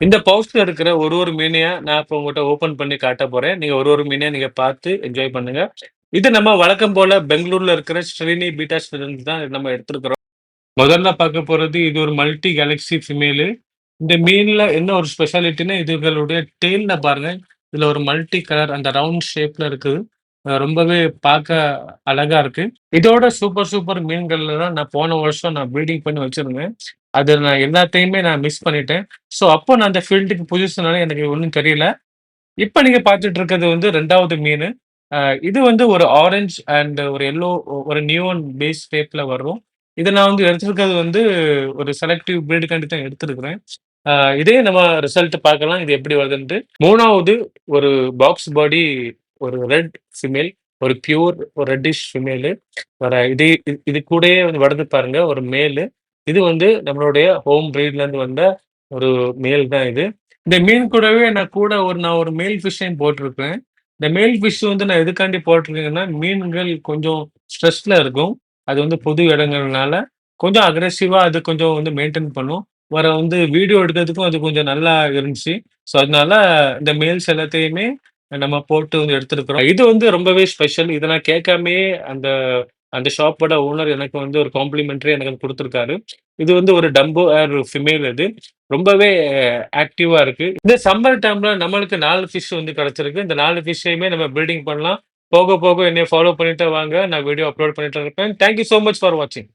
இந்த பவுச்ல இருக்கிற ஒரு மீனையா நான் இப்ப உங்கட்ட ஓப்பன் பண்ணி காட்டப் போறேன். நீங்க ஒரு மீனையா நீங்க பார்த்து என்ஜாய் பண்ணுங்க. இது நம்ம வழக்கம் போல பெங்களூர்ல இருக்கிற ஸ்ரீனி பீட்டா ஸ்டூடண்ட்ஸ் தான் நம்ம எடுத்திருக்கிறோம். முதல்ல பார்க்க போறது இது ஒரு மல்டி கேலக்ஸி ஃபீமேலு. இந்த மீன்ல என்ன ஒரு ஸ்பெஷாலிட்டின்னா, இதுகளுடைய டெயில்ல பாருங்க. இதுல ஒரு மல்டி கலர் அந்த ரவுண்ட் ஷேப்ல இருக்குது. ரொம்பவே பார்க்க அழகா இருக்கு. இதோட சூப்பர் சூப்பர் மீன்கள்ல தான் நான் போன வருஷம் நான் ப்ரீடிங் பண்ணி வச்சிருந்தேன். அது நான் எல்லாத்தையுமே நான் மிஸ் பண்ணிட்டேன். ஸோ அப்போ நான் அந்த ஃபீல்டுக்கு புதுசுனால எனக்கு ஒண்ணும் தெரியல. இப்ப நீங்க பார்த்துட்டு இருக்கிறது வந்து 2வது மீனு. அ இது வந்து ஒரு ஆரஞ்ச் அண்ட் ஒரு எல்லோ ஒரு நியோன் பேஸ் ஷேப்ல வரும். இத நான் வந்து எடுத்திருக்கிறது வந்து ஒரு செலக்டிவ் ப்ரீடுக்காண்டி தான் எடுத்திருக்கிறேன். அ இதே நம்ம ரிசல்ட் பார்க்கலாம். இது எப்படி வருதுன்ட்டு. 3வது ஒரு பாக்ஸ் பாடி ஒரு ரெட் ஃபீமேல். ஒரு பியூர் ஒரு ரெட்டிஷ் ஃபீமேலு. இது இது கூடயே வந்து வருது பாருங்க ஒரு மேலு. இது வந்து நம்மளுடைய ஹோம் ப்ரீட்லேருந்து வந்த ஒரு மேல் தான் இது. இந்த மீன் கூடவே நான் ஒரு மேல் ஃபிஷ்ஷையும் போட்டிருப்பேன். இந்த மேல் ஃபிஷ் வந்து நான் எதுக்காண்டி போட்டிருக்கேன்னா, மீன்கள் கொஞ்சம் ஸ்ட்ரெஸ்ல இருக்கும். அது வந்து புது இடங்கள்னால, கொஞ்சம் அக்ரெசிவா அது கொஞ்சம் வந்து மெயின்டெயின் பண்ணும். வந்து வீடியோ எடுக்கிறதுக்கும் அது கொஞ்சம் நல்லா இருந்துச்சு. ஸோ, அதனால இந்த மேல்ஸ் எல்லாத்தையுமே நம்ம போட்டு வந்து எடுத்திருக்கிறோம். இது வந்து ரொம்பவே ஸ்பெஷல். இத நான் கேட்காமயே அந்த அந்த ஷாப்போட ஓனர் எனக்கு வந்து ஒரு காம்ப்ளிமென்டரி எனக்கு குடுத்துருக்காரு. இது வந்து ஒரு டம்போ ஏர் ஃபீமேல் இது. ரொம்பவே ஆக்டிவா இருக்கு. இந்த சம்மர் டைம்ல நம்மளுக்கு 4 ஃபிஷ் வந்து கிடைச்சிருக்கு. இந்த 4 ஃபிஷ்ஷயுமே நம்ம ப்ரீடிங் பண்ணலாம். போக போக என்னைய ஃபாலோ பண்ணிட்டே வாங்க. நான் வீடியோ அப்லோட் பண்ணிட்டே இருப்பேன். Thank you so much for வாட்சிங்.